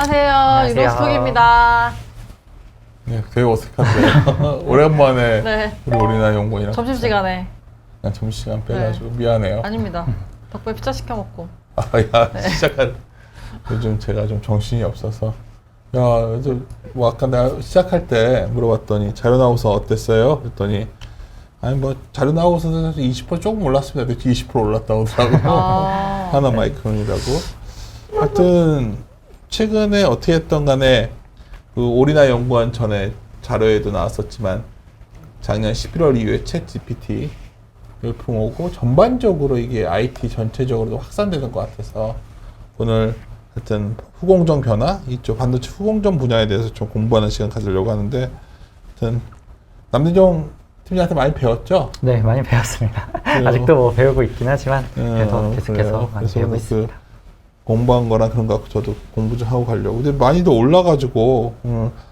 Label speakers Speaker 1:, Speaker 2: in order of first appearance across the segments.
Speaker 1: 안녕하세요. 유노스톡입니다.
Speaker 2: 네, 되게 어색한데 오랜만에
Speaker 1: 네.
Speaker 2: 우리 오리나 연구원이랑
Speaker 1: 점심시간에.
Speaker 2: 그냥 점심시간 빼가지고 미안해요.
Speaker 1: 아닙니다. 덕분에 피자 시켜 먹고.
Speaker 2: 시작한 요즘 제가 좀 정신이 없어서 요즘 뭐 아까 내가 시작할 때 물어봤더니 자료 나오고서 어땠어요? 그랬더니 아니 뭐 자료 나오고서는 20% 조금 올랐습니다. 20% 올랐다고 하더라고요. 하나 마이크론이라고. 하여튼 최근에 어떻게 했던 간에 그 오리나 연구원 전에 자료에도 나왔었지만 작년 11월 이후에 챗 GPT 열풍 오고 전반적으로 이게 IT 전체적으로도 확산되는 것 같아서 오늘 하여튼 후공정 변화 이쪽 반도체 후공정 분야에 대해서 좀 공부하는 시간 가지려고 하는데 하여튼 남대종 팀장한테 많이 배웠죠?
Speaker 3: 네, 많이 배웠습니다. 아직도 뭐 배우고 있긴 하지만 그래도 계속해서 많이 배우고 있습니다.
Speaker 2: 공부한 거랑 그런 거 갖고 저도 공부 좀 하고 가려고. 근데 많이도 올라가지고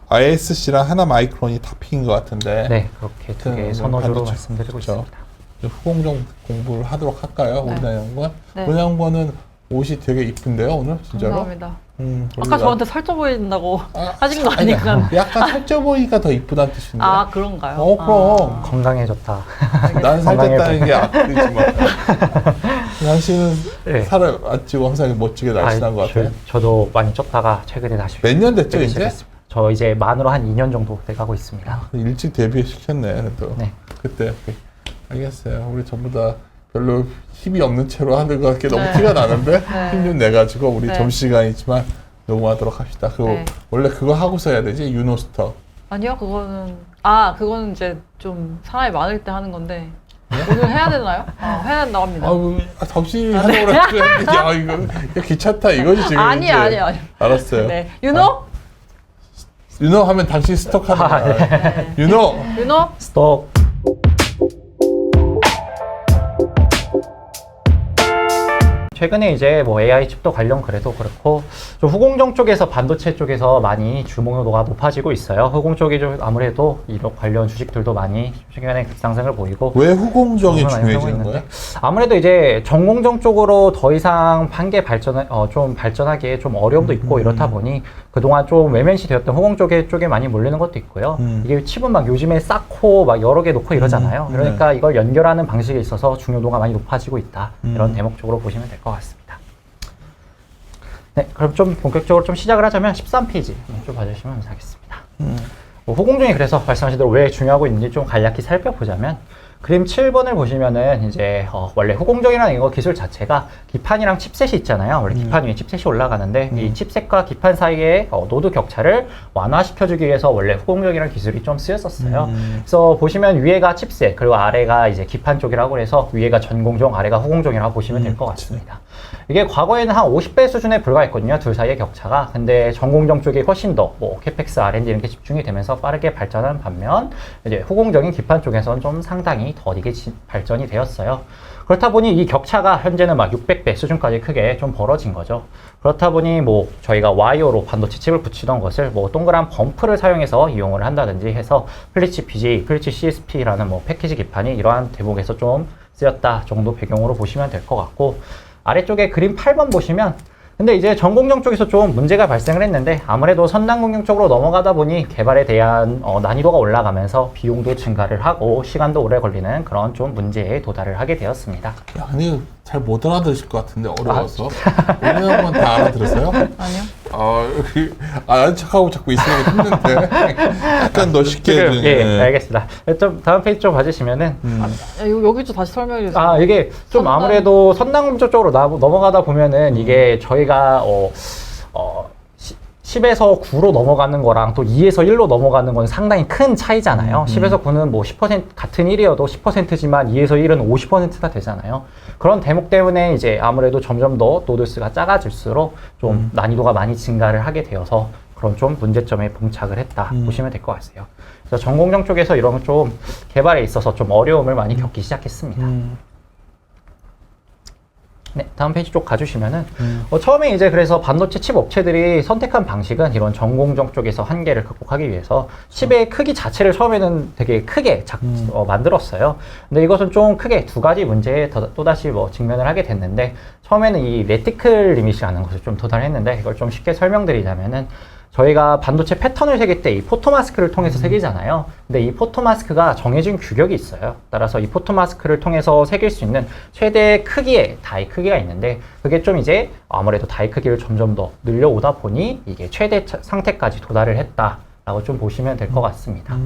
Speaker 2: ISC랑 하나 마이크론이 탑픽인 것 같은데.
Speaker 3: 네, 그렇게 두 개 선호주로 말씀드리고 있습니다.
Speaker 2: 후공정 공부를 하도록 할까요?
Speaker 1: 네.
Speaker 2: 오리나 연구원?
Speaker 1: 네.
Speaker 2: 오리나 연구원은 옷이 되게 이쁜데요, 오늘 진짜로?
Speaker 1: 감사합니다. 아까 저한테 살쪄 보인다고 하신 거
Speaker 2: 아니,
Speaker 1: 아니까.
Speaker 2: 약간 살쪄 보이니까 더 이쁘다는 뜻인데.
Speaker 1: 아, 그런가요?
Speaker 2: 그럼.
Speaker 3: 건강해졌다.
Speaker 2: 난 살쪘다는 게 악플이지만 당신은
Speaker 3: 네.
Speaker 2: 살을 안 찌고 항상 멋지게 날씬한 것 같아요.
Speaker 3: 저도 많이 쪘다가 최근에 다시
Speaker 2: 몇 년 됐죠,
Speaker 3: 빼기
Speaker 2: 이제?
Speaker 3: 시작했습니다. 저 이제 만으로 한 2년 정도 돼가고 있습니다.
Speaker 2: 일찍 데뷔시켰네, 그래도.
Speaker 3: 네.
Speaker 2: 그때. 알겠어요. 우리 전부 다 별로 힘이 없는 채로 하는 것 같게 너무
Speaker 1: 네.
Speaker 2: 티가 나는데
Speaker 1: 네.
Speaker 2: 힘 좀 내가지고 우리
Speaker 1: 네.
Speaker 2: 점심시간이지만 녹음하도록 합시다. 그리고
Speaker 1: 네.
Speaker 2: 원래 그거 하고서 해야 되지? 유노스터.
Speaker 1: 아니요, 그거는 이제 좀 사람이 많을 때 하는 건데. 오늘 해야 되나요? 해야 된다고 합니다.
Speaker 2: 당신이 하려고 그랬는데 야 이거 귀찮다 이거지 지금.
Speaker 1: 아니요.
Speaker 2: 알았어요.
Speaker 1: 네. 유노?
Speaker 2: 유노 하면 당신 스톡하는 거야.
Speaker 1: 네.
Speaker 2: 유노.
Speaker 1: 유노?
Speaker 3: 스톱. 최근에 이제 뭐 AI 칩도 관련 그래도 그렇고 좀 후공정 쪽에서 반도체 쪽에서 많이 주목도가 높아지고 있어요. 후공 쪽이 좀 아무래도 이런 관련 주식들도 많이 최근에 급상승을 보이고.
Speaker 2: 왜 후공정이
Speaker 3: 많이 하고
Speaker 2: 중요해지는 거야?
Speaker 3: 아무래도 이제 전공정 쪽으로 더 이상 판계 좀 발전하기에 좀 어려움도 있고 이렇다 보니 그동안 좀 외면시 되었던 후공 쪽에 많이 몰리는 것도 있고요. 이게 칩은 막 요즘에 쌓고 막 여러 개 놓고 이러잖아요. 그러니까 이걸 연결하는 방식에 있어서 중요도가 많이 높아지고 있다. 이런 대목적으로 보시면 될 것 같습니다. 네, 그럼 좀 본격적으로 좀 시작을 하자면 13페이지 좀 봐주시면 감사하겠습니다. 뭐 후공정이 그래서 말씀하신 대로 왜 중요하고 있는지 좀 간략히 살펴보자면 그림 7번을 보시면은 이제 원래 후공정이라는 이거 기술 자체가 기판이랑 칩셋이 있잖아요. 원래 기판 위에 칩셋이 올라가는데 이 칩셋과 기판 사이의 노드 격차를 완화시켜주기 위해서 원래 후공정이라는 기술이 좀 쓰였었어요. 그래서 보시면 위에가 칩셋 그리고 아래가 이제 기판 쪽이라고 해서 위에가 전공정, 아래가 후공정이라고 보시면 될 것 같습니다. 이게 과거에는 한 50배 수준에 불과했거든요. 둘 사이의 격차가. 근데 전공정 쪽이 훨씬 더 뭐 캐펙스, R&D 이렇게 집중이 되면서 빠르게 발전한 반면 이제 후공정인 기판 쪽에서는 좀 상당히 더 이게 발전이 되었어요. 그렇다 보니 이 격차가 현재는 막 600배 수준까지 크게 좀 벌어진 거죠. 그렇다 보니 뭐 저희가 와이어로 반도체 칩을 붙이던 것을 뭐 동그란 범프를 사용해서 이용을 한다든지 해서 플리치 BJ, 플리치 CSP라는 뭐 패키지 기판이 이러한 대목에서 좀 쓰였다 정도 배경으로 보시면 될 것 같고 아래쪽에 그림 8번 보시면 근데 이제 전공정 쪽에서 좀 문제가 발생을 했는데 아무래도 선단공정 쪽으로 넘어가다 보니 개발에 대한 난이도가 올라가면서 비용도 증가를 하고 시간도 오래 걸리는 그런 좀 문제에 도달을 하게 되었습니다.
Speaker 2: 야, 근데 잘 못 알아들으실 것 같은데 어려워서. 오늘 한번 다 알아들으세요?
Speaker 1: 아니요.
Speaker 2: 아는 척하고 자꾸 있으니까 힘든데 약간 더 쉽게
Speaker 3: 지금, 예, 알겠습니다. 좀 다음 페이지 좀 봐주시면은
Speaker 1: 여기 좀 다시 설명해 주세요.
Speaker 3: 이게 좀 아무래도 선단공정 쪽으로 넘어가다 보면은 이게 저희가 10에서 9로 넘어가는 거랑 또 2에서 1로 넘어가는 건 상당히 큰 차이잖아요. 10에서 9는 뭐 10% 같은 1이어도 10%지만 2에서 1은 50%가 되잖아요. 그런 대목 때문에 이제 아무래도 점점 더 노드스가 작아질수록 좀 난이도가 많이 증가를 하게 되어서 그런 좀 문제점에 봉착을 했다 보시면 될 것 같아요. 그래서 전공정 쪽에서 이런 좀 개발에 있어서 좀 어려움을 많이 겪기 시작했습니다. 네, 다음 페이지 쪽 가주시면은 처음에 이제 그래서 반도체 칩 업체들이 선택한 방식은 이런 전공정 쪽에서 한계를 극복하기 위해서 칩의 크기 자체를 처음에는 되게 크게 만들었어요. 근데 이것은 좀 크게 두 가지 문제에 또다시 뭐 직면을 하게 됐는데, 처음에는 이 레티클 리밋이라는 것을 좀 도달했는데, 이걸 좀 쉽게 설명드리자면은 저희가 반도체 패턴을 새길 때 이 포토마스크를 통해서 새기잖아요. 근데 이 포토마스크가 정해진 규격이 있어요. 따라서 이 포토마스크를 통해서 새길 수 있는 최대 크기의 다이 크기가 있는데, 그게 좀 이제 아무래도 다이 크기를 점점 더 늘려오다 보니 이게 최대 상태까지 도달을 했다라고 좀 보시면 될 것 같습니다.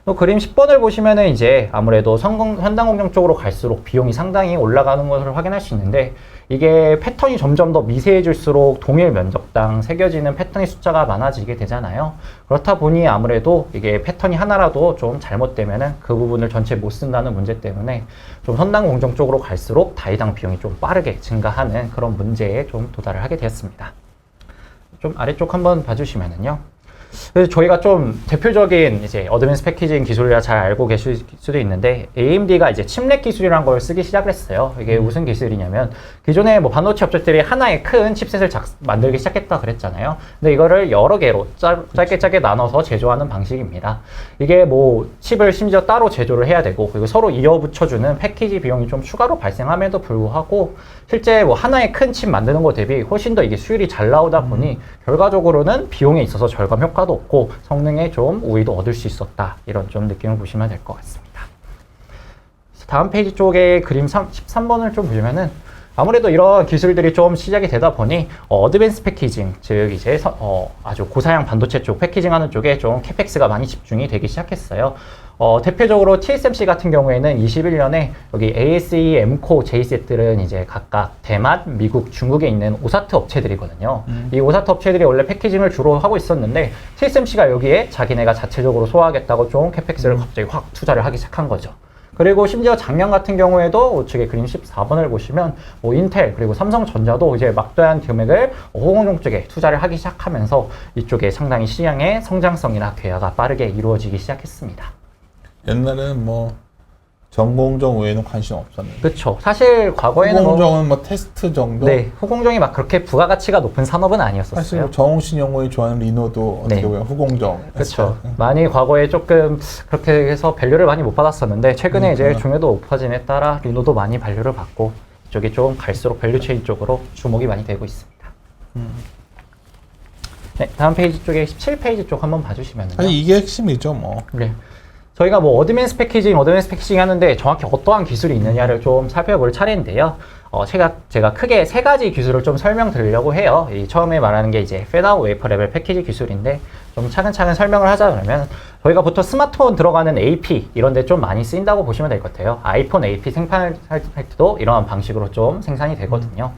Speaker 3: 또 그림 10번을 보시면은 이제 아무래도 현단공정 쪽으로 갈수록 비용이 상당히 올라가는 것을 확인할 수 있는데, 이게 패턴이 점점 더 미세해질수록 동일 면적당 새겨지는 패턴의 숫자가 많아지게 되잖아요. 그렇다 보니 아무래도 이게 패턴이 하나라도 좀 잘못되면은 그 부분을 전체 못 쓴다는 문제 때문에 좀 현단공정 쪽으로 갈수록 다이당 비용이 좀 빠르게 증가하는 그런 문제에 좀 도달을 하게 되었습니다. 좀 아래쪽 한번 봐주시면은요. 그래서 저희가 좀 대표적인 이제 어드밴스 패키징 기술이라 잘 알고 계실 수도 있는데, AMD가 이제 칩렉 기술이라는 걸 쓰기 시작을 했어요. 이게 무슨 기술이냐면, 기존에 뭐 반도체 업체들이 하나의 큰 칩셋을 만들기 시작했다 그랬잖아요. 근데 이거를 여러 개로 짧게 나눠서 제조하는 방식입니다. 이게 뭐 칩을 심지어 따로 제조를 해야 되고, 그리고 서로 이어붙여주는 패키지 비용이 좀 추가로 발생함에도 불구하고, 실제 뭐 하나의 큰 칩 만드는 것 대비 훨씬 더 이게 수율이 잘 나오다 보니 결과적으로는 비용에 있어서 절감 효과도 없고 성능에 좀 우위도 얻을 수 있었다, 이런 좀 느낌을 보시면 될 것 같습니다. 다음 페이지 쪽에 그림 13번을 좀 보시면은 아무래도 이런 기술들이 좀 시작이 되다 보니 어드밴스 패키징, 즉 이제 아주 고사양 반도체 쪽 패키징하는 쪽에 좀 캐펙스가 많이 집중이 되기 시작했어요. 대표적으로 TSMC 같은 경우에는 21년에 여기 ASE, Mco, JCET들은 이제 각각 대만, 미국, 중국에 있는 오사트 업체들이거든요. 이 오사트 업체들이 원래 패키징을 주로 하고 있었는데, TSMC가 여기에 자기네가 자체적으로 소화하겠다고 좀 캐펙스를 갑자기 확 투자를 하기 시작한 거죠. 그리고 심지어 작년 같은 경우에도 우측에 그림 14번을 보시면 뭐 인텔 그리고 삼성전자도 이제 막대한 금액을 호공정 쪽에 투자를 하기 시작하면서 이쪽에 상당히 시장의 성장성이나 괴화가 빠르게 이루어지기 시작했습니다.
Speaker 2: 옛날에는 뭐 전공정 외에는 관심 없었는데.
Speaker 3: 그렇죠. 사실 과거에는
Speaker 2: 후공정은 뭐 테스트 정도.
Speaker 3: 네, 후공정이 막 그렇게 부가가치가 높은 산업은 아니었었어요.
Speaker 2: 사실 정홍신 연구원이 좋아하는 리노도 어떻게 보면 후공정.
Speaker 3: 그렇죠. 많이 과거에 조금 그렇게 해서 밸류를 많이 못 받았었는데, 최근에 이제 중요도 높아짐에 따라 리노도 많이 밸류를 받고 이쪽이 좀 갈수록 밸류체인 쪽으로 주목이 많이 되고 있습니다. 네, 다음 페이지 쪽에 17페이지 쪽 한번 봐주시면요.
Speaker 2: 아니 이게 핵심이죠, 뭐.
Speaker 3: 네. 저희가 뭐 어드밴스 패키징 하는데 정확히 어떠한 기술이 있느냐를 좀 살펴볼 차례인데요. 제가 크게 세 가지 기술을 좀 설명드리려고 해요. 이 처음에 말하는 게 이제 팬아웃 웨이퍼 레벨 패키지 기술인데, 좀 차근차근 설명을 하자 그러면, 저희가 보통 스마트폰 들어가는 AP 이런 데 좀 많이 쓰인다고 보시면 될 것 같아요. 아이폰 AP 생산할 때도 이러한 방식으로 좀 생산이 되거든요.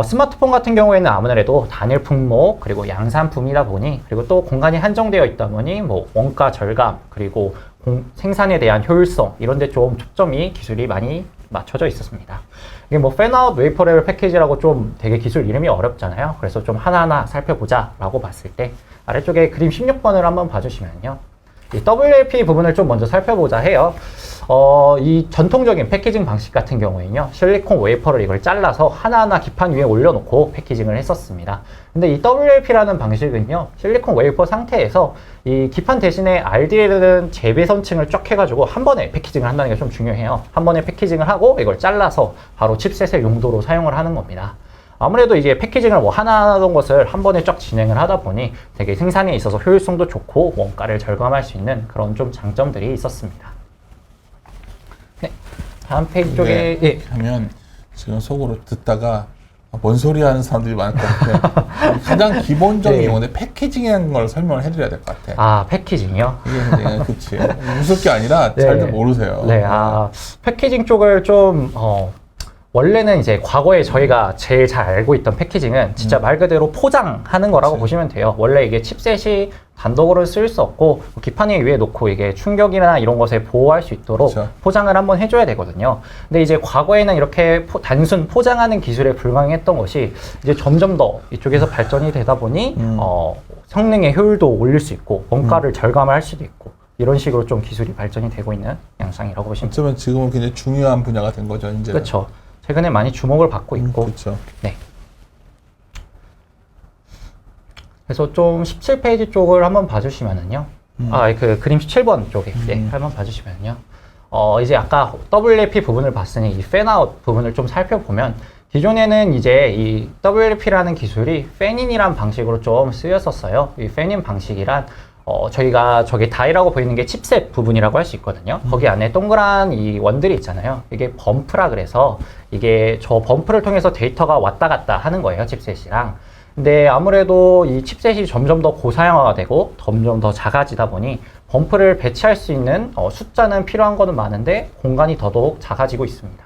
Speaker 3: 스마트폰 같은 경우에는 아무래도 단일 품목 그리고 양산품이다 보니, 그리고 또 공간이 한정되어 있다 보니 뭐 원가 절감 그리고 생산에 대한 효율성 이런 데 좀 초점이 기술이 많이 맞춰져 있었습니다. 이게 뭐 팬아웃 웨이퍼 레벨 패키지라고 좀 되게 기술 이름이 어렵잖아요. 그래서 좀 하나하나 살펴보자 라고 봤을 때, 아래쪽에 그림 16번을 한번 봐주시면요. 이 WLP 부분을 좀 먼저 살펴보자 해요. 이 전통적인 패키징 방식 같은 경우에는요, 실리콘 웨이퍼를 이걸 잘라서 하나하나 기판 위에 올려놓고 패키징을 했었습니다. 근데 이 WLP라는 방식은요, 실리콘 웨이퍼 상태에서 이 기판 대신에 RDL은 재배선층을 쫙 해가지고 한 번에 패키징을 한다는 게 좀 중요해요. 한 번에 패키징을 하고 이걸 잘라서 바로 칩셋의 용도로 사용을 하는 겁니다. 아무래도 이제 패키징을 뭐 하나 하던 것을 한 번에 쫙 진행을 하다 보니 되게 생산에 있어서 효율성도 좋고 원가를 절감할 수 있는 그런 좀 장점들이 있었습니다. 네, 다음 페이지 쪽에
Speaker 2: 예. 하면 지금 속으로 듣다가 뭔 소리 하는 사람들이 많을 것 같아요. 가장 기본적인
Speaker 3: 네.
Speaker 2: 경우는 패키징이라는 걸 설명을 해드려야 될 것 같아요.
Speaker 3: 아, 패키징이요?
Speaker 2: 이게 그치. 웃을 게 아니라
Speaker 3: 네.
Speaker 2: 잘들 모르세요.
Speaker 3: 네, 패키징 쪽을 좀 원래는 이제 과거에 저희가 제일 잘 알고 있던 패키징은 진짜 말 그대로 포장하는 거라고 보시면 돼요. 원래 이게 칩셋이 단독으로 쓸 수 없고 기판 위에 놓고 이게 충격이나 이런 것에 보호할 수 있도록 포장을 한번 해줘야 되거든요. 근데 이제 과거에는 이렇게 단순 포장하는 기술에 불과했던 것이 이제 점점 더 이쪽에서 발전이 되다 보니 성능의 효율도 올릴 수 있고 원가를 절감을 할 수도 있고 이런 식으로 좀 기술이 발전이 되고 있는 양상이라고 보시면 돼요.
Speaker 2: 어쩌면 지금은 굉장히 중요한 분야가 된 거죠, 이제.
Speaker 3: 그렇죠. 최근에 많이 주목을 받고 있고
Speaker 2: 그렇죠.
Speaker 3: 네. 그래서 좀 17페이지 쪽을 한번 봐주시면은요. 그 그림 17번 쪽에 네, 한번 봐주시면요. 이제 아까 WLP 부분을 봤으니 이 팬아웃 부분을 좀 살펴보면 기존에는 이제 이 WLP라는 기술이 팬인이란 방식으로 좀 쓰였었어요. 이 팬인 방식이란 저희가 저기 다이라고 보이는 게 칩셋 부분이라고 할 수 있거든요. 거기 안에 동그란 이 원들이 있잖아요. 이게 범프라 그래서 이게 저 범프를 통해서 데이터가 왔다 갔다 하는 거예요. 칩셋이랑. 근데 아무래도 이 칩셋이 점점 더 고사양화가 되고 점점 더 작아지다 보니 범프를 배치할 수 있는 숫자는 필요한 거는 많은데 공간이 더더욱 작아지고 있습니다.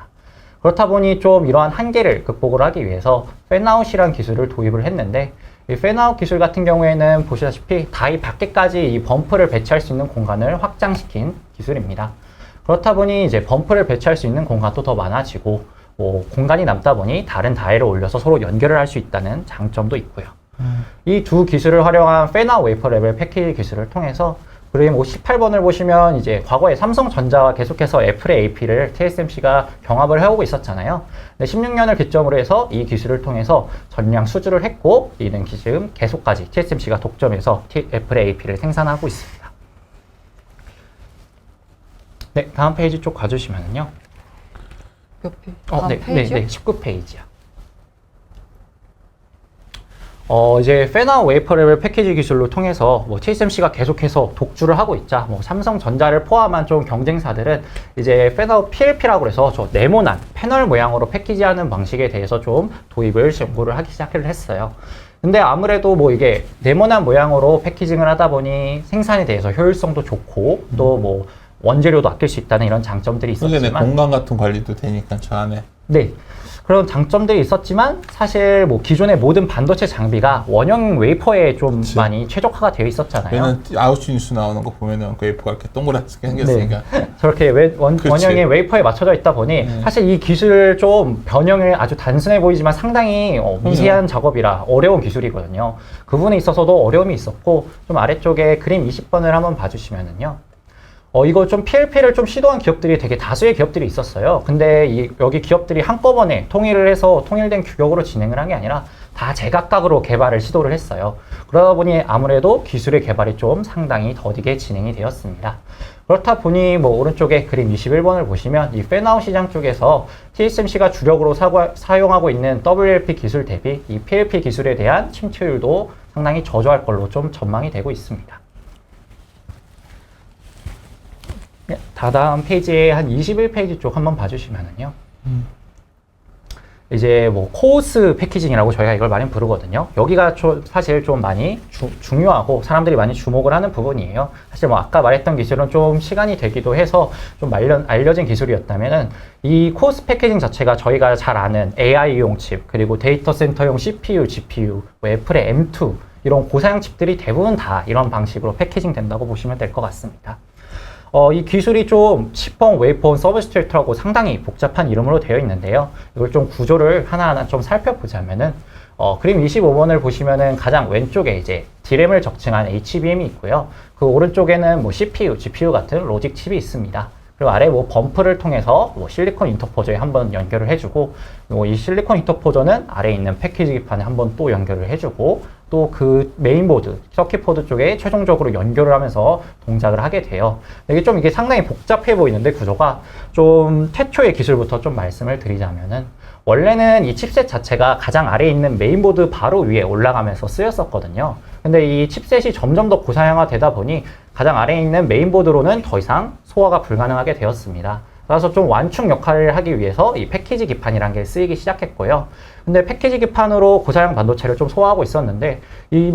Speaker 3: 그렇다 보니 좀 이러한 한계를 극복을 하기 위해서 팬아웃이라는 기술을 도입을 했는데 이 팬아웃 기술 같은 경우에는 보시다시피 다이 밖에까지 이 범프를 배치할 수 있는 공간을 확장시킨 기술입니다. 그렇다 보니 이제 범프를 배치할 수 있는 공간도 더 많아지고 공간이 남다 보니 다른 다이를 올려서 서로 연결을 할 수 있다는 장점도 있고요. 이 두 기술을 활용한 팬아웃 웨이퍼 레벨 패키지 기술을 통해서 그림 58번을 보시면 이제 과거에 삼성전자와 계속해서 애플의 AP를 TSMC가 경합을 해오고 있었잖아요. 근데 16년을 기점으로 해서 이 기술을 통해서 전량 수주를 했고 이는 지금 계속까지 TSMC가 독점해서 애플의 AP를 생산하고 있습니다. 네, 다음 페이지 쪽 가주시면요.
Speaker 1: 몇 페이지?
Speaker 3: 네,
Speaker 1: 페이지요?
Speaker 3: 네, 19페이지야. 이제 팬아웃 웨이퍼 레벨 패키지 기술로 통해서 TSMC가 계속해서 독주를 하고 있자 삼성전자를 포함한 좀 경쟁사들은 이제 팬아웃 PLP라고 해서 저 네모난 패널 모양으로 패키지하는 방식에 대해서 좀 도입을 연구를 하기 시작을 했어요. 근데 아무래도 이게 네모난 모양으로 패키징을 하다 보니 생산에 대해서 효율성도 좋고 또 원재료도 아낄 수 있다는 이런 장점들이 있었지만
Speaker 2: 공간 같은 관리도 되니까 저 안에.
Speaker 3: 네. 그런 장점들이 있었지만 사실 기존의 모든 반도체 장비가 원형 웨이퍼에 좀
Speaker 2: 그치.
Speaker 3: 많이 최적화가 되어 있었잖아요.
Speaker 2: 얘는 아웃시 뉴스 나오는 거 보면은 그 웨이퍼가 이렇게 동그랗게 생겼으니까.
Speaker 3: 네. 저렇게 원형의 웨이퍼에 맞춰져 있다 보니 사실 이 기술 좀 변형을 아주 단순해 보이지만 상당히 미세한 작업이라 어려운 기술이거든요. 그 부분에 있어서도 어려움이 있었고 좀 아래쪽에 그림 20번을 한번 봐주시면은요. 이거 좀 PLP를 좀 시도한 기업들이 되게 다수의 기업들이 있었어요. 근데 여기 기업들이 한꺼번에 통일을 해서 통일된 규격으로 진행을 한 게 아니라 다 제각각으로 개발을 시도를 했어요. 그러다 보니 아무래도 기술의 개발이 좀 상당히 더디게 진행이 되었습니다. 그렇다 보니 오른쪽에 그림 21번을 보시면 이 팬아웃 시장 쪽에서 TSMC가 주력으로 사용하고 있는 WLP 기술 대비 이 PLP 기술에 대한 침투율도 상당히 저조할 걸로 좀 전망이 되고 있습니다. 다음 페이지에 한 21페이지 쪽 한번 봐주시면은요. 이제 코어스 패키징이라고 저희가 이걸 많이 부르거든요. 여기가 사실 좀 많이 중요하고 사람들이 많이 주목을 하는 부분이에요. 사실 아까 말했던 기술은 좀 시간이 되기도 해서 좀 알려진 기술이었다면은 이 코어스 패키징 자체가 저희가 잘 아는 AI용 칩 그리고 데이터 센터용 CPU, GPU, 애플의 M2 이런 고사양 칩들이 대부분 다 이런 방식으로 패키징 된다고 보시면 될 것 같습니다. 이 기술이 좀 칩온, 웨이폰, 서브스트레이트라고 상당히 복잡한 이름으로 되어 있는데요. 이걸 좀 구조를 하나하나 좀 살펴보자면은, 그림 25번을 보시면은 가장 왼쪽에 이제 D램을 적층한 HBM이 있고요. 그 오른쪽에는 CPU, GPU 같은 로직 칩이 있습니다. 그리고 아래 범프를 통해서 실리콘 인터포저에 한번 연결을 해주고, 이 실리콘 인터포저는 아래에 있는 패키지 기판에 한번 또 연결을 해주고, 또 그 메인보드, 서킷보드 쪽에 최종적으로 연결을 하면서 동작을 하게 돼요. 이게 상당히 복잡해 보이는데 구조가 좀 최초의 기술부터 좀 말씀을 드리자면은 원래는 이 칩셋 자체가 가장 아래에 있는 메인보드 바로 위에 올라가면서 쓰였었거든요. 근데 이 칩셋이 점점 더 고사양화 되다 보니 가장 아래에 있는 메인보드로는 더 이상 소화가 불가능하게 되었습니다. 그래서 좀 완충 역할을 하기 위해서 이 패키지 기판이라는 게 쓰이기 시작했고요. 근데 패키지 기판으로 고사양 반도체를 좀 소화하고 있었는데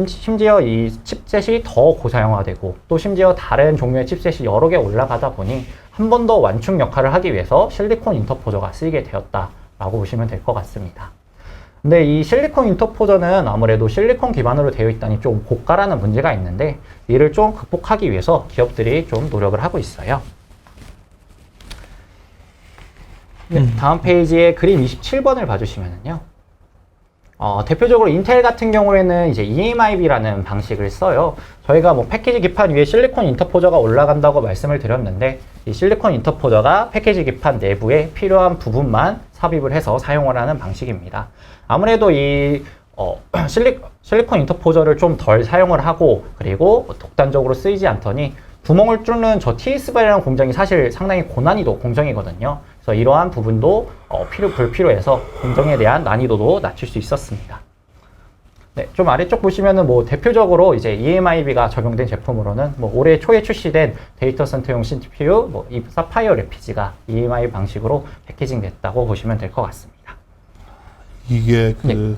Speaker 3: 심지어 이 칩셋이 더 고사양화되고 또 심지어 다른 종류의 칩셋이 여러 개 올라가다 보니 한 번 더 완충 역할을 하기 위해서 실리콘 인터포저가 쓰이게 되었다라고 보시면 될 것 같습니다. 근데 이 실리콘 인터포저는 아무래도 실리콘 기반으로 되어 있다니 좀 고가라는 문제가 있는데 이를 좀 극복하기 위해서 기업들이 좀 노력을 하고 있어요. 다음 페이지에 그림 27번을 봐주시면은요. 대표적으로 인텔 같은 경우에는 이제 EMIB라는 방식을 써요. 저희가 패키지 기판 위에 실리콘 인터포저가 올라간다고 말씀을 드렸는데 이 실리콘 인터포저가 패키지 기판 내부에 필요한 부분만 삽입을 해서 사용을 하는 방식입니다. 아무래도 이 실리콘 인터포저를 좀 덜 사용을 하고 그리고 독단적으로 쓰이지 않더니 구멍을 뚫는 저 TS발이라는 공정이 사실 상당히 고난이도 공정이거든요. 그래서 이러한 부분도 불필요해서 공정에 대한 난이도도 낮출 수 있었습니다. 네, 좀 아래쪽 보시면은 뭐 대표적으로 이제 EMIB가 적용된 제품으로는 뭐 올해 초에 출시된 데이터 센터용 CPU, 뭐 이 사파이어 레피지가 EMIB 방식으로 패키징 됐다고 보시면 될 것 같습니다.
Speaker 2: 이게 그
Speaker 3: 네.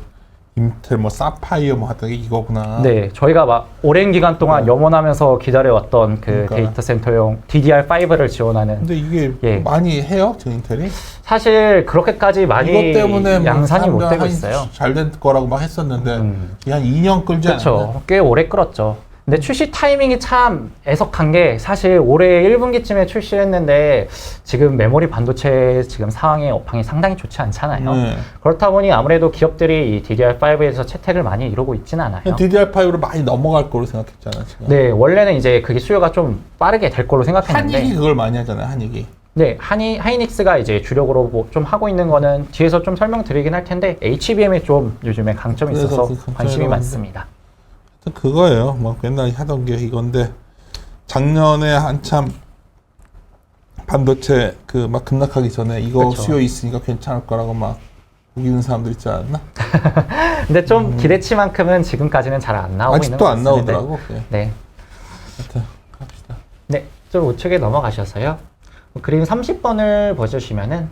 Speaker 2: 인텔 뭐 사파이어 뭐 하던 게 이거구나.
Speaker 3: 네, 저희가 막 오랜 기간 동안 염원하면서 기다려왔던 그
Speaker 2: 그러니까.
Speaker 3: 데이터 센터용 DDR5를 지원하는.
Speaker 2: 근데 이게
Speaker 3: 예.
Speaker 2: 많이 해요, 저 인텔이?
Speaker 3: 사실 그렇게까지 많이
Speaker 2: 이것 때문에 뭐
Speaker 3: 양산이 못
Speaker 2: 사람들
Speaker 3: 되고 있어요.
Speaker 2: 잘된 거라고 막 했었는데 이게 한 2년 끌지 않았나?
Speaker 3: 그렇죠. 꽤 오래 끌었죠. 근데 출시 타이밍이 참 애석한 게 사실 올해 1분기쯤에 출시했는데 지금 메모리 반도체 지금 상황의 업황이 상당히 좋지 않잖아요.
Speaker 2: 네.
Speaker 3: 그렇다 보니 아무래도 기업들이 이 DDR5에서 채택을 많이 이루고 있지는 않아요.
Speaker 2: DDR5로 많이 넘어갈 거로 생각했잖아, 지금.
Speaker 3: 네, 원래는 이제 그게 수요가 좀 빠르게 될 걸로 생각했는데
Speaker 2: 한익이 그걸 많이 하잖아요, 한익이.
Speaker 3: 네, 하이닉스가 이제 주력으로 뭐 좀 하고 있는 거는 뒤에서 좀 설명드리긴 할 텐데 HBM에 좀 요즘에 강점이
Speaker 2: 그래서
Speaker 3: 있어서
Speaker 2: 그 강점이
Speaker 3: 관심이
Speaker 2: 많은데.
Speaker 3: 많습니다.
Speaker 2: 그거예요. 뭐 맨날 하던 게 이건데 작년에 한참 반도체 그 막 급락하기 전에 이거
Speaker 3: 그쵸.
Speaker 2: 수요 있으니까 괜찮을 거라고 막 우기는 사람들 있지 않았나?
Speaker 3: 근데 좀 기대치만큼은 지금까지는 잘 안 나오고 있는
Speaker 2: 아직도
Speaker 3: 것
Speaker 2: 안
Speaker 3: 같습니다.
Speaker 2: 나오더라고. 예.
Speaker 3: 네,
Speaker 2: 하여튼 갑시다.
Speaker 3: 네, 좀 우측에 넘어가셔서요. 그림 30번을 보시면은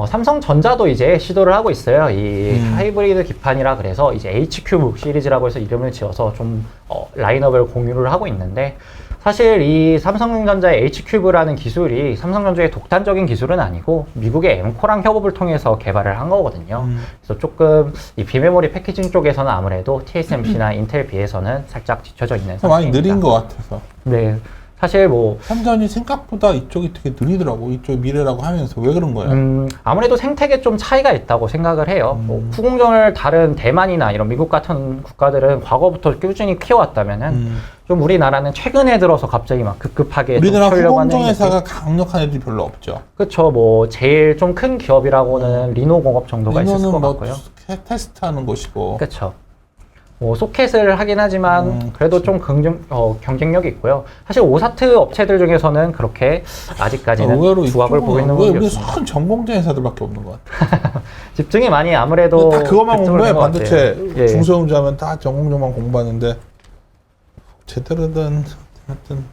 Speaker 3: 삼성전자도 이제 시도를 하고 있어요. 이 하이브리드 기판이라 그래서 이제 HQ 시리즈라고 해서 이름을 지어서 좀 라인업을 공유를 하고 있는데 사실 이 삼성전자의 H큐브라는 기술이 삼성전자의 독단적인 기술은 아니고 미국의 엠코랑 협업을 통해서 개발을 한 거거든요. 그래서 조금 이 비메모리 패키징 쪽에서는 아무래도 TSMC나 인텔 비해서는 살짝 뒤쳐져 있는 상태입니다.
Speaker 2: 많이 느린 것 같아서.
Speaker 3: 네, 사실 뭐
Speaker 2: 삼전이 생각보다 이쪽이 되게 느리더라고. 이쪽이 미래라고 하면서 왜 그런 거야?
Speaker 3: 아무래도 생태계 좀 차이가 있다고 생각을 해요. 뭐 후공정을 다른 대만이나 이런 미국 같은 국가들은 과거부터 꾸준히 키워왔다면은 좀 우리나라는 최근에 들어서 갑자기 막 급급하게
Speaker 2: 우리나라
Speaker 3: 좀 키우려고 하는
Speaker 2: 후공정
Speaker 3: 느낌?
Speaker 2: 회사가 강력한 애들이 별로 없죠.
Speaker 3: 그렇죠. 뭐 제일 좀 큰 기업이라고는 리노공업 정도가 있을 것
Speaker 2: 이거는 뭐
Speaker 3: 같고요.
Speaker 2: 테스트하는 곳이고.
Speaker 3: 그렇죠. 뭐 소켓을 하긴 하지만 그래도 좀 경쟁력이 있고요. 사실 오사트 업체들 중에서는 그렇게 아직까지는
Speaker 2: 의외로
Speaker 3: 두각을 보고 있는
Speaker 2: 왜
Speaker 3: 건
Speaker 2: 우리
Speaker 3: 없습니다.
Speaker 2: 선 전공자 회사들밖에 없는 것 같아.
Speaker 3: 집중이 많이 아무래도
Speaker 2: 다 그것만
Speaker 3: 그쪽으로
Speaker 2: 공부해.
Speaker 3: 된것
Speaker 2: 반도체
Speaker 3: 같아요. 예.
Speaker 2: 중소형자면 다 전공자만 공부하는데 제대로든 하여튼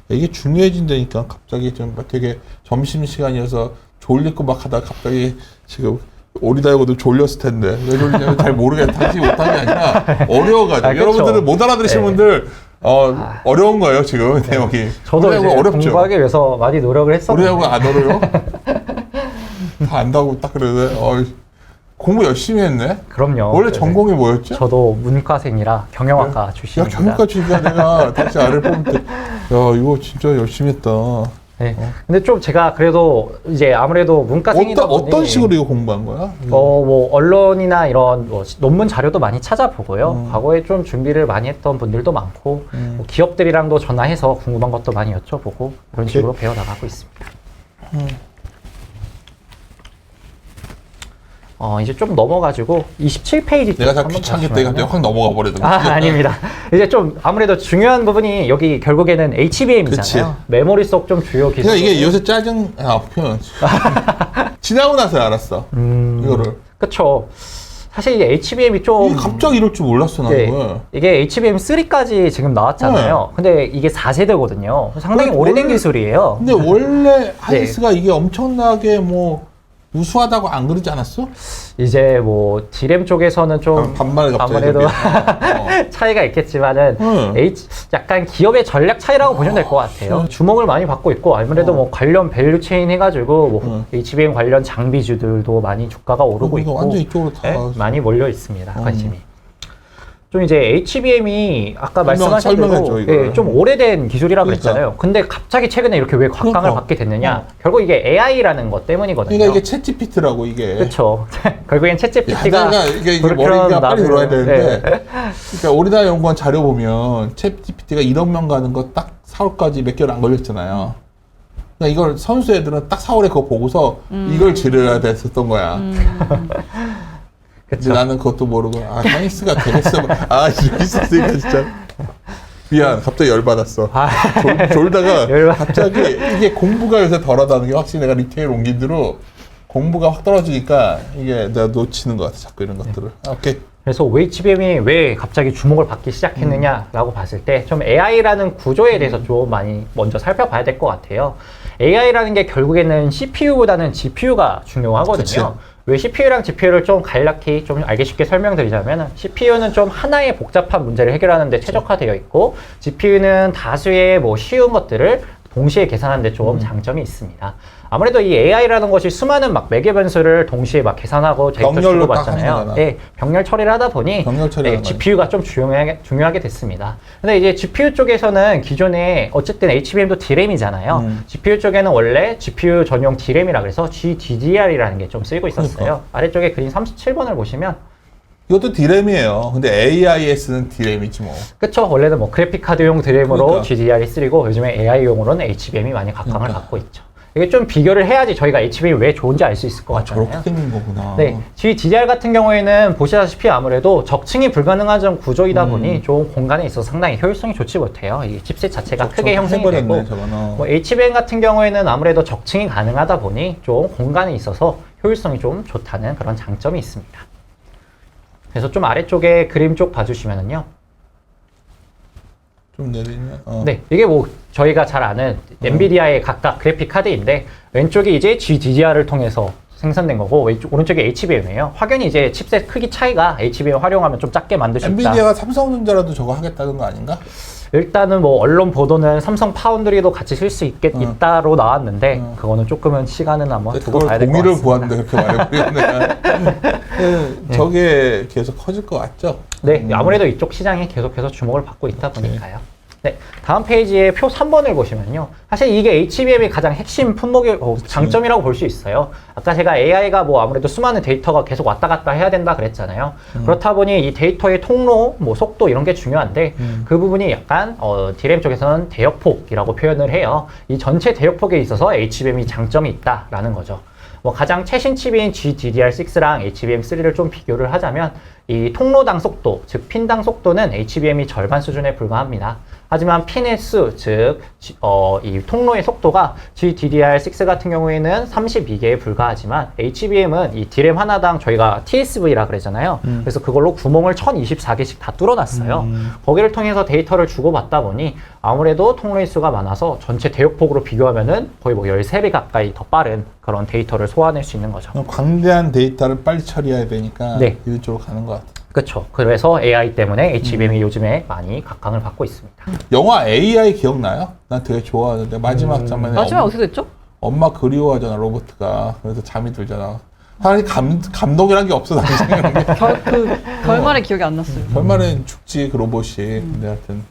Speaker 2: 이게 중요해진다니까. 갑자기 좀 되게 점심 시간이어서 졸리고 막 하다가 갑자기 지금 오리다이고도 졸렸을 텐데 왜 졸리냐면 잘 모르겠는데 당신이 못한 게 아니라 어려워가지고
Speaker 3: 아, 그쵸.
Speaker 2: 여러분들은 못 알아들으시는
Speaker 3: 네.
Speaker 2: 분들 어려운 거예요 지금 내용이.
Speaker 3: 저도 이제
Speaker 2: 어렵죠.
Speaker 3: 공부하기 위해서 많이 노력을 했었는데
Speaker 2: 우리하고 안 어려요? 다 안다고 딱 그러네. 공부 열심히 했네.
Speaker 3: 그럼요.
Speaker 2: 원래
Speaker 3: 네.
Speaker 2: 전공이 뭐였죠?
Speaker 3: 저도 문과생이라 경영학과
Speaker 2: 야
Speaker 3: 출신입니다.
Speaker 2: 경영과 출신이야 내가 다시 아래를 뽑을 때. 야 이거 진짜 열심히 했다.
Speaker 3: 네. 근데 좀 제가 그래도 이제 아무래도 문과생이다 보니
Speaker 2: 어떤 식으로 이거 공부한 거야?
Speaker 3: 뭐 언론이나 이런 뭐 논문 자료도 많이 찾아보고요. 과거에 좀 준비를 많이 했던 분들도 많고 뭐 기업들이랑도 전화해서 궁금한 것도 많이 여쭤보고 이런 식으로 배워나가고 있습니다. 이제 좀 넘어가지고 27페이지
Speaker 2: 내가 자 귀찮게 때가 확 넘어가 버리더라고.
Speaker 3: 아닙니다. 이제 좀 아무래도 중요한 부분이 여기 결국에는 HBM이잖아요. 메모리 속 좀 주요 기술.
Speaker 2: 그러니까 이게 요새 짜증 표현. 지나고 나서 알았어. 이거를.
Speaker 3: 그쵸. 사실 이게 HBM이 좀
Speaker 2: 이게 갑자기 이럴 줄 몰랐어 나는.
Speaker 3: 네, 이게 HBM3까지 지금 나왔잖아요. 근데 이게 4세대거든요. 상당히
Speaker 2: 그래,
Speaker 3: 오래된
Speaker 2: 원래-
Speaker 3: 기술이에요.
Speaker 2: 근데 원래 하이스가 이게 엄청나게 뭐 우수하다고 안 그러지 않았어?
Speaker 3: 이제 뭐 D램 쪽에서는 좀
Speaker 2: 반말 갑자기
Speaker 3: 아무래도
Speaker 2: 좀
Speaker 3: 차이가 있겠지만은 약간 기업의 전략 차이라고 보시면 될 것 같아요. 주목을 많이 받고 있고 아무래도 뭐 관련 밸류 체인 해가지고 뭐 HBM 관련 장비주들도 많이 주가가 오르고
Speaker 2: 이거
Speaker 3: 있고
Speaker 2: 완전 이쪽으로 다
Speaker 3: 네, 많이 몰려 있습니다. 관심이. 좀 이제 HBM이 아까 말씀하신
Speaker 2: 설명해줘,
Speaker 3: 대로
Speaker 2: 이거를.
Speaker 3: 좀 오래된 기술이라
Speaker 2: 그러니까.
Speaker 3: 그랬잖아요. 근데 갑자기 최근에 이렇게 왜 곽강을
Speaker 2: 그러니까.
Speaker 3: 받게 됐느냐? 결국 이게 AI라는 것 때문이거든요.
Speaker 2: 그러니까 이게 챗GPT라고 이게.
Speaker 3: 그렇죠. 결국엔
Speaker 2: 야,
Speaker 3: 챗GPT가
Speaker 2: 내가 이게 머리가 빨리 들어야 되는데. 그러니까 우리나라 연구원 자료 보면 챗GPT가 1억 명 가는 거 딱 4월까지 몇 개월 안 걸렸잖아요. 그러니까 이걸 선수 애들은 딱 4월에 그거 보고서 이걸 지르야 됐었던 거야. 근데
Speaker 3: 그쵸.
Speaker 2: 나는 그것도 모르고 하이닉스가 되겠어. 이렇게 있었으니까 진짜 미안. 갑자기 열받았어. 졸다가
Speaker 3: 열받-
Speaker 2: 갑자기 이게 공부가 요새 덜하다는 게 확실히 내가 리테일 옮긴 뒤로 공부가 확 떨어지니까 이게 내가 놓치는 것 같아. 자꾸 이런 것들을. 오케이.
Speaker 3: 그래서 HBM이 왜 갑자기 주목을 받기 시작했느냐라고 봤을 때 좀 AI라는 구조에 대해서 좀 많이 먼저 살펴봐야 될 것 같아요. AI라는 게 결국에는 CPU보다는 GPU가 중요하거든요.
Speaker 2: 그치.
Speaker 3: 왜 CPU랑 GPU를 좀 간략히 좀 알기 쉽게 설명드리자면 CPU는 좀 하나의 복잡한 문제를 해결하는 데 최적화되어 있고 GPU는 다수의 뭐 쉬운 것들을 동시에 계산하는 데 좀 장점이 있습니다. 아무래도 이 AI라는 것이 수많은 막 매개 변수를 동시에 막 계산하고 데이터
Speaker 2: 병렬로 딱
Speaker 3: 주고받잖아요.
Speaker 2: 하는 거잖아.
Speaker 3: 네, 병렬 처리를 하다 보니
Speaker 2: 병렬 처리하는
Speaker 3: GPU가 좀 중요하게 됐습니다. 근데 이제 GPU 쪽에서는 기존에 어쨌든 HBM도 D램이잖아요. GPU 쪽에는 원래 GPU 전용 D램이라 그래서 GDDR이라는 게 좀 쓰이고 있었어요.
Speaker 2: 그러니까.
Speaker 3: 아래쪽에 그린 37번을 보시면
Speaker 2: 이것도 D램이에요. 근데 AIS는 D램이지 뭐.
Speaker 3: 그쵸. 원래는 뭐 그래픽 카드용 드램으로
Speaker 2: 그러니까.
Speaker 3: GDDR이 쓰이고 요즘에 AI용으로는 HBM이 많이 각광을
Speaker 2: 그러니까.
Speaker 3: 받고 있죠. 이게 좀 비교를 해야지 저희가 HBM이 왜 좋은지 알 수 있을 것 같잖아요.
Speaker 2: 저렇게 생긴 거구나.
Speaker 3: 네, GDDR 같은 경우에는 보시다시피 아무래도 적층이 불가능한 구조이다 보니 좀 공간에 있어서 상당히 효율성이 좋지 못해요. 이 칩셋 자체가 크게 형성이 되고 뭐 HBM 같은 경우에는 아무래도 적층이 가능하다 보니 좀 공간에 있어서 효율성이 좀 좋다는 그런 장점이 있습니다. 그래서 좀 아래쪽에 그림 쪽 봐주시면은요.
Speaker 2: 좀 내리면.
Speaker 3: 네, 이게 뭐 저희가 잘 아는 엔비디아의 각각 그래픽 카드인데 왼쪽이 이제 GDDR을 통해서 생산된 거고 오른쪽이 HBM이에요. 확연히 이제 칩셋 크기 차이가 HBM 활용하면 좀 작게 만들 수 있다.
Speaker 2: 엔비디아가 삼성전자라도 저거 하겠다는 거 아닌가?
Speaker 3: 일단은 뭐 언론 보도는 삼성 파운드리도 같이 쓸 수 있다로 나왔는데 그거는 조금은 시간은 한번 두고
Speaker 2: 그걸
Speaker 3: 봐야 될 것
Speaker 2: 동의를
Speaker 3: 같습니다.
Speaker 2: 구하는데 그렇게 말해버리네. 저게 계속 커질 것 같죠?
Speaker 3: 네, 아무래도 이쪽 시장이 계속해서 주목을 받고 있다 보니까요. 네, 다음 페이지에 표 3번을 보시면요. 사실 이게 HBM의 가장 핵심 품목의 장점이라고 볼 수 있어요. 아까 제가 AI가 뭐 아무래도 수많은 데이터가 계속 왔다 갔다 해야 된다 그랬잖아요. 그렇다 보니 이 데이터의 통로, 뭐 속도 이런 게 중요한데 그 부분이 약간 D램 쪽에서는 대역폭이라고 표현을 해요. 이 전체 대역폭에 있어서 HBM이 장점이 있다라는 거죠. 뭐 가장 최신 칩인 GDDR6랑 HBM3를 좀 비교를 하자면 이 통로당 속도, 즉 핀당 속도는 HBM이 절반 수준에 불과합니다. 하지만 핀의 수, 즉 이 통로의 속도가 GDDR6 같은 경우에는 32개에 불과하지만 HBM은 이 D램 하나당 저희가 TSV라 그러잖아요. 그래서 그걸로 구멍을 1024개씩 다 뚫어놨어요. 거기를 통해서 데이터를 주고받다 보니 아무래도 통로의 수가 많아서 전체 대역폭으로 비교하면은 거의 뭐 13배 가까이 더 빠른 그런 데이터를 소화할 수 있는 거죠.
Speaker 2: 광대한 데이터를 빨리 처리해야 되니까
Speaker 3: 네.
Speaker 2: 이쪽으로 가는 것 같아요.
Speaker 3: 그렇죠. 그래서 AI 때문에 HBM이 요즘에 많이 각광을 받고 있습니다.
Speaker 2: 영화 AI 기억나요? 난 되게 좋아하는데 마지막 장면에
Speaker 1: 마지막에 어떻게 됐죠?
Speaker 2: 엄마 그리워하잖아 로버트가. 그래서 잠이 들잖아. 사실 감동이란 게 없어 당신.
Speaker 1: 결말의 기억이 안 났어요.
Speaker 2: 결말엔 죽지 그 로봇이. 근데 하여튼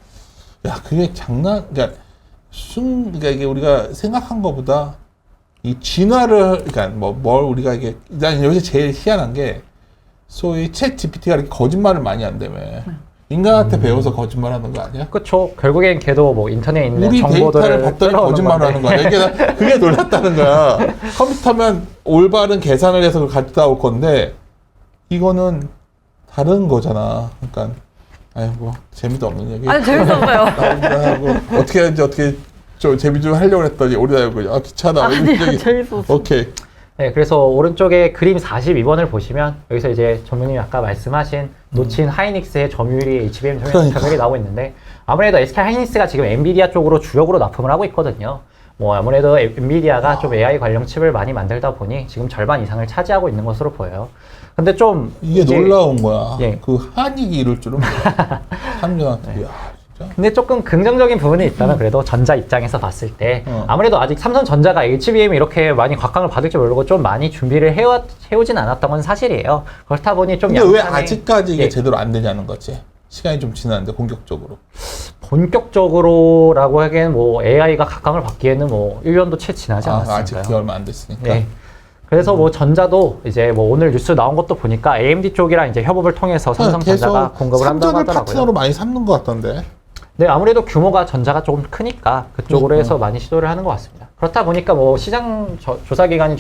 Speaker 2: 야 그게 그러니까 그러니까 이게 우리가 생각한 것보다 이 진화를 그러니까 뭘 우리가 이게 난 여기서 제일 희한한 게 소위 챗 GPT가 이렇게 거짓말을 많이 한다며. 인간한테 배워서 거짓말하는 거 아니야?
Speaker 3: 그렇죠. 결국엔 걔도 뭐 인터넷에 있는
Speaker 2: 우리
Speaker 3: 정보들을
Speaker 2: 데이터를 봤더니 거짓말을 하는 거야. 그게 놀랐다는 거야. 컴퓨터면 올바른 계산을 해서 그걸 갖다 올 건데 이거는 다른 거잖아. 그러니까 아니 뭐 재미도 없는 얘기.
Speaker 1: 아니 재밌었어요.
Speaker 2: 하고 어떻게 하는지 어떻게 좀 재미 좀 하려고 했더니 오리다 이거 귀찮아.
Speaker 1: 아니요 재밌었어.
Speaker 2: 오케이.
Speaker 3: 네, 그래서 오른쪽에 그림 42번을 보시면 여기서 이제 전문님이 아까 말씀하신 놓친 하이닉스의 점유율이 HBM 점유율이 나오고 있는데 아무래도 SK 하이닉스가 지금 엔비디아 쪽으로 주력으로 납품을 하고 있거든요. 뭐 아무래도 엔비디아가 좀 AI 관련 칩을 많이 만들다 보니 지금 절반 이상을 차지하고 있는 것으로 보여요. 근데 좀
Speaker 2: 이게 놀라운 거야.
Speaker 3: 예.
Speaker 2: 그 한익이 이럴 줄은 삼성한테. 야, 진짜.
Speaker 3: 근데 조금 긍정적인 부분이 있다면 그래도 전자 입장에서 봤을 때 아무래도 아직 삼성전자가 HBM이 이렇게 많이 각광을 받을지 모르고 좀 많이 준비를 해오진 않았던 건 사실이에요. 그렇다 보니 좀
Speaker 2: 근데 왜
Speaker 3: 양산에
Speaker 2: 아직까지 이게
Speaker 3: 예.
Speaker 2: 제대로 안 되냐는 거지. 시간이 좀 지났는데 본격적으로.
Speaker 3: 본격적으로라고 하기에는 뭐 AI가 각광을 받기에는 뭐 1년도 채 지나지
Speaker 2: 아직
Speaker 3: 않았으니까요.
Speaker 2: 그게 얼마 안 됐으니까.
Speaker 3: 네. 그래서 뭐 전자도 이제 뭐 오늘 뉴스 나온 것도 보니까 AMD 쪽이랑 이제 협업을 통해서 삼성전자가 공급을 한다고
Speaker 2: 삼전을
Speaker 3: 하더라고요.
Speaker 2: 파트너로 많이 삼는 것 같던데.
Speaker 3: 네, 아무래도 규모가 전자가 조금 크니까 그쪽으로 해서 많이 시도를 하는 것 같습니다. 그렇다 보니까 뭐 시장 조사기관이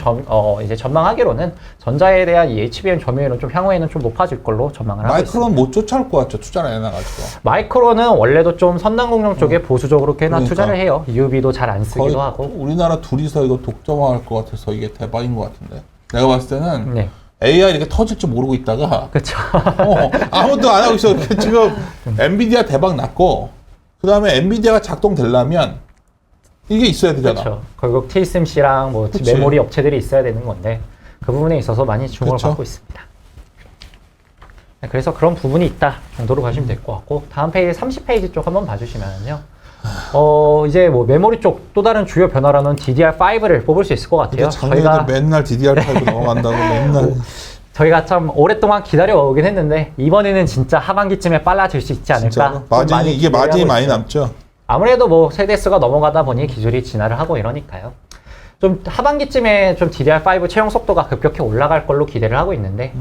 Speaker 3: 이제 전망하기로는 전자에 대한 이 HBM 점유율은 좀 향후에는 좀 높아질 걸로 전망을 하고 있습니다.
Speaker 2: 마이크로는 못 쫓아올 것 같죠. 투자를 안 해놔가지고.
Speaker 3: 마이크로는 원래도 좀 선단공정 쪽에 보수적으로 꽤나
Speaker 2: 그러니까.
Speaker 3: 투자를 해요. EUV도 잘 안 쓰기도 하고.
Speaker 2: 우리나라 둘이서 이거 독점할 것 같아서 이게 대박인 것 같은데. 내가 봤을 때는
Speaker 3: 네.
Speaker 2: AI 이렇게 터질 줄 모르고 있다가
Speaker 3: 그렇죠.
Speaker 2: 아무도 안 하고 있어. 지금 엔비디아 대박 났고 그 다음에 엔비디아가 작동되려면 이게 있어야 되잖아.
Speaker 3: 그렇죠. 결국 TSMC랑 뭐
Speaker 2: 그치.
Speaker 3: 메모리 업체들이 있어야 되는 건데 그 부분에 있어서 많이 주목을
Speaker 2: 그쵸.
Speaker 3: 받고 있습니다. 네, 그래서 그런 부분이 있다 정도로 가시면 될 것 같고 다음 페이지 30페이지 쪽 한번 봐주시면요. 이제 뭐 메모리 쪽 또 다른 주요 변화로는 DDR5를 뽑을 수 있을 것 같아요.
Speaker 2: 근데 작년에도 맨날 DDR5 넘어간다고 맨날.
Speaker 3: 저희가 참 오랫동안 기다려오긴 했는데 이번에는 진짜 하반기쯤에 빨라질 수 있지 않을까.
Speaker 2: 진짜로?
Speaker 3: 좀
Speaker 2: 마진이
Speaker 3: 많이
Speaker 2: 이게 마진이
Speaker 3: 기대하고
Speaker 2: 많이
Speaker 3: 있어요.
Speaker 2: 남죠.
Speaker 3: 아무래도 뭐 세대수가 넘어가다 보니 기술이 진화를 하고 이러니까요. 좀 하반기쯤에 좀 DDR5 채용 속도가 급격히 올라갈 걸로 기대를 하고 있는데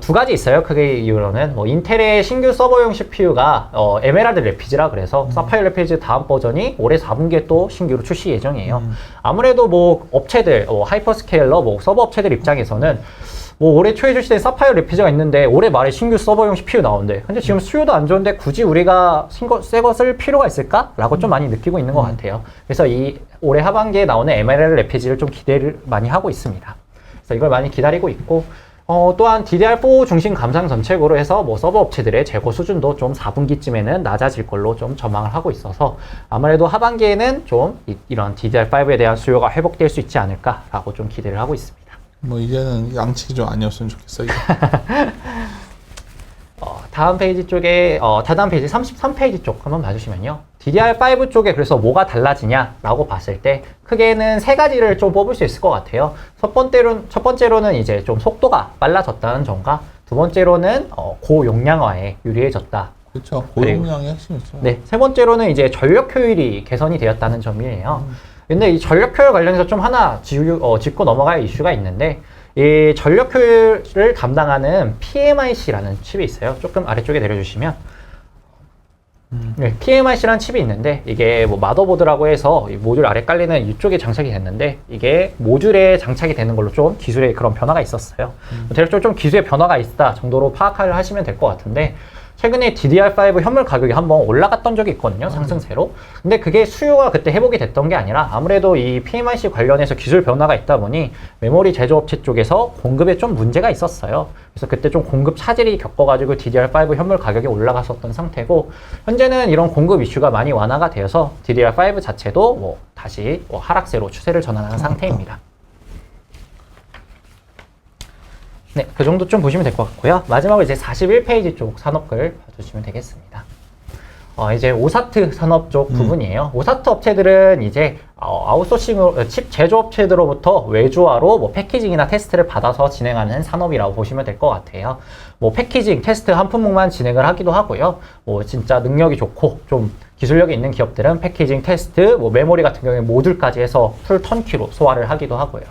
Speaker 3: 두 가지 있어요. 크게 이유로는 뭐 인텔의 신규 서버용 CPU가 에메랄드 래피즈라 그래서 사파이어 래피즈 다음 버전이 올해 4분기에 또 신규로 출시 예정이에요. 아무래도 뭐 업체들, 하이퍼스케일러, 뭐 서버 업체들 입장에서는 뭐 올해 초에 출시된 사파이어 래피즈가 있는데 올해 말에 신규 서버용 CPU 나오는데 근데 지금 수요도 안 좋은데 굳이 우리가 새 거 쓸 필요가 있을까? 라고 좀 많이 느끼고 있는 것 같아요. 그래서 이 올해 하반기에 나오는 MLL 래피즈를 좀 기대를 많이 하고 있습니다. 그래서 이걸 많이 기다리고 있고 또한 DDR4 중심 감상 정책으로 해서 뭐 서버 업체들의 재고 수준도 좀 4분기쯤에는 낮아질 걸로 좀 전망을 하고 있어서 아무래도 하반기에는 좀 이런 DDR5에 대한 수요가 회복될 수 있지 않을까라고 좀 기대를 하고 있습니다.
Speaker 2: 뭐 이제는 양측이 좀 아니었으면 좋겠어. 이게.
Speaker 3: 다음 페이지 쪽에 다다음 페이지 33페이지 쪽 한번 봐주시면요. DDR5 쪽에 그래서 뭐가 달라지냐라고 봤을 때 크게는 세 가지를 좀 뽑을 수 있을 것 같아요. 첫 번째로는 이제 좀 속도가 빨라졌다는 점과 두 번째로는 고용량화에 유리해졌다.
Speaker 2: 그렇죠. 고용량이 핵심이죠.
Speaker 3: 네, 세 번째로는 이제 전력 효율이 개선이 되었다는 점이에요. 근데 이 전력 효율 관련해서 좀 하나 짚고 넘어갈 이슈가 있는데 이 전력 효율을 담당하는 PMIC라는 칩이 있어요. 조금 아래쪽에 내려주시면 네, PMIC라는 칩이 있는데 이게 뭐 마더보드라고 해서 이 모듈 아래 깔리는 이쪽에 장착이 됐는데 이게 모듈에 장착이 되는 걸로 좀 기술에 그런 변화가 있었어요. 대략적으로 좀 기술의 변화가 있다 정도로 파악을 하시면 될 것 같은데 최근에 DDR5 현물 가격이 한번 올라갔던 적이 있거든요. 상승세로. 근데 그게 수요가 그때 회복이 됐던 게 아니라 아무래도 이 PMIC 관련해서 기술 변화가 있다 보니 메모리 제조업체 쪽에서 공급에 좀 문제가 있었어요. 그래서 그때 좀 공급 차질이 겪어가지고 DDR5 현물 가격이 올라갔었던 상태고 현재는 이런 공급 이슈가 많이 완화가 되어서 DDR5 자체도 뭐 다시 하락세로 추세를 전환하는 상태입니다. 네, 그 정도 좀 보시면 될 것 같고요. 마지막으로 이제 41페이지 쪽 산업글 봐주시면 되겠습니다. 이제 오사트 산업 쪽 부분이에요. 오사트 업체들은 이제 아웃소싱으로 칩 제조업체들로부터 외주화로 뭐 패키징이나 테스트를 받아서 진행하는 산업이라고 보시면 될 것 같아요. 뭐 패키징, 테스트 한 품목만 진행을 하기도 하고요. 뭐 진짜 능력이 좋고 좀 기술력이 있는 기업들은 패키징, 테스트, 뭐 메모리 같은 경우에 모듈까지 해서 풀 턴키로 소화를 하기도 하고요.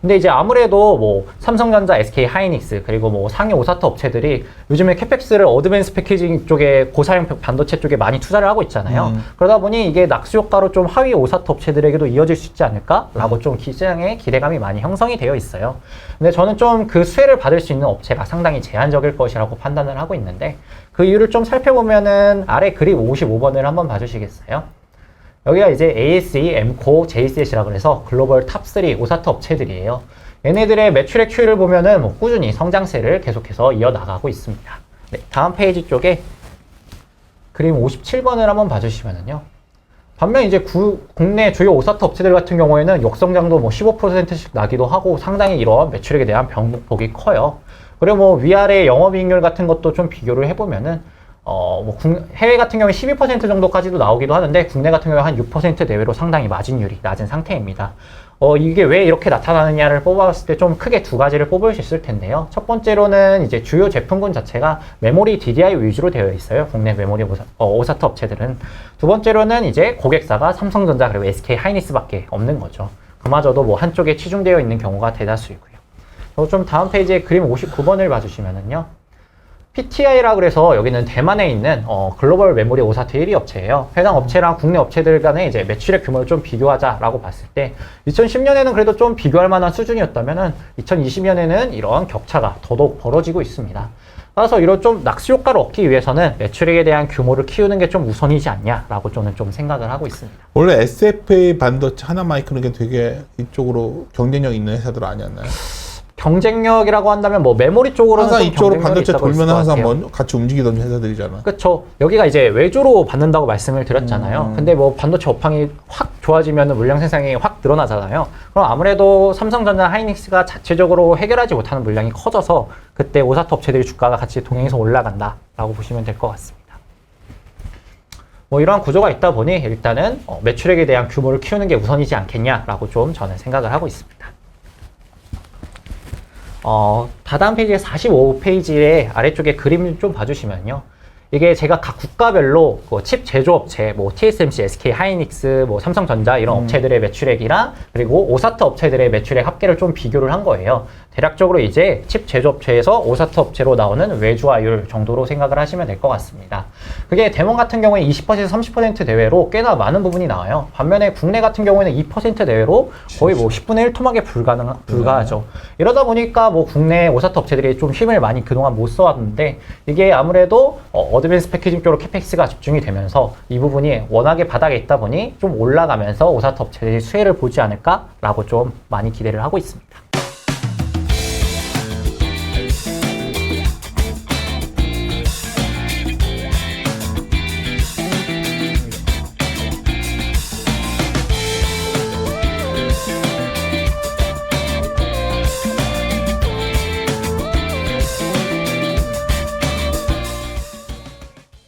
Speaker 3: 근데 이제 아무래도 뭐 삼성전자, SK 하이닉스 그리고 뭐 상위 오사트 업체들이 요즘에 캐펙스를 어드밴스 패키징 쪽에 고사양 반도체 쪽에 많이 투자를 하고 있잖아요. 그러다 보니 이게 낙수 효과로 좀 하위 오사트 업체들에게도 이어질 수 있지 않을까라고 좀 시장에 기대감이 많이 형성이 되어 있어요. 근데 저는 좀 그 수혜를 받을 수 있는 업체가 상당히 제한적일 것이라고 판단을 하고 있는데 그 이유를 좀 살펴보면은 아래 그립 55번을 한번 봐주시겠어요? 여기가 이제 ASE, Mco, JCS라고 해서 글로벌 탑3 오사트 업체들이에요. 얘네들의 매출액 추이를 보면은 뭐 꾸준히 성장세를 계속해서 이어나가고 있습니다. 네, 다음 페이지 쪽에 그림 57번을 한번 봐주시면은요. 반면 이제 국내 주요 오사트 업체들 같은 경우에는 역성장도 뭐 15%씩 나기도 하고 상당히 이런 매출액에 대한 변곡폭이 커요. 그리고 뭐 위아래 영업이익률 같은 것도 좀 비교를 해보면은 뭐 해외 같은 경우에 12% 정도까지도 나오기도 하는데 국내 같은 경우에 한 6% 내외로 상당히 마진율이 낮은 상태입니다. 이게 왜 이렇게 나타나느냐를 뽑아봤을 때 좀 크게 두 가지를 뽑을 수 있을 텐데요. 첫 번째로는 이제 주요 제품군 자체가 메모리 DDI 위주로 되어 있어요. 국내 메모리 오사트 업체들은. 두 번째로는 이제 고객사가 삼성전자 그리고 SK 하이닉스밖에 없는 거죠. 그마저도 뭐 한쪽에 치중되어 있는 경우가 대다수이고요. 좀 다음 페이지에 그림 59번을 봐주시면은요. PTI라 그래서 여기는 대만에 있는 글로벌 메모리 오사트 1위 업체예요. 해당 업체랑 국내 업체들 간의 이제 매출액 규모를 좀 비교하자라고 봤을 때 2010년에는 그래도 좀 비교할 만한 수준이었다면은 2020년에는 이런 격차가 더더욱 벌어지고 있습니다. 따라서 이런 좀 낙수 효과를 얻기 위해서는 매출액에 대한 규모를 키우는 게 좀 우선이지 않냐라고 저는 좀 생각을 하고 있습니다.
Speaker 2: 원래 SFA 반도체 하나마이크는 게 되게 이쪽으로 경쟁력 있는 회사들 아니었나요?
Speaker 3: 경쟁력이라고 한다면 뭐 메모리 쪽으로는
Speaker 2: 항상
Speaker 3: 좀
Speaker 2: 이쪽으로
Speaker 3: 경쟁력이
Speaker 2: 반도체
Speaker 3: 있다고
Speaker 2: 돌면
Speaker 3: 있을 것
Speaker 2: 항상
Speaker 3: 같아요.
Speaker 2: 뭐 같이 움직이던 회사들이잖아.
Speaker 3: 그렇죠. 여기가 이제 외주로 받는다고 말씀을 드렸잖아요. 근데 뭐 반도체 업황이 확 좋아지면 물량 생산이 확 늘어나잖아요. 그럼 아무래도 삼성전자, 하이닉스가 자체적으로 해결하지 못하는 물량이 커져서 그때 오사트 업체들의 주가가 같이 동행해서 올라간다라고 보시면 될 것 같습니다. 뭐 이러한 구조가 있다 보니 일단은 매출액에 대한 규모를 키우는 게 우선이지 않겠냐라고 좀 저는 생각을 하고 있습니다. 다다음 페이지의 45페이지의 아래쪽에 그림 좀 봐주시면요. 이게 제가 각 국가별로 칩 제조업체, 뭐 TSMC, SK 하이닉스, 뭐 삼성전자 이런 업체들의 매출액이랑 그리고 오사트 업체들의 매출액 합계를 좀 비교를 한 거예요. 대략적으로 이제 칩 제조업체에서 오사트 업체로 나오는 외주화율 정도로 생각을 하시면 될 것 같습니다. 그게 대만 같은 경우에 20%에서 30% 내외로 꽤나 많은 부분이 나와요. 반면에 국내 같은 경우에는 2% 내외로 거의 뭐 10분의 1 토막에 불과하죠. 이러다 보니까 뭐 국내 오사트 업체들이 좀 힘을 많이 그동안 못 써왔는데 이게 아무래도 어드밴스 패키징 쪽으로 캐펙스가 집중이 되면서 이 부분이 워낙에 바닥에 있다 보니 좀 올라가면서 오사트 업체들이 수혜를 보지 않을까라고 좀 많이 기대를 하고 있습니다.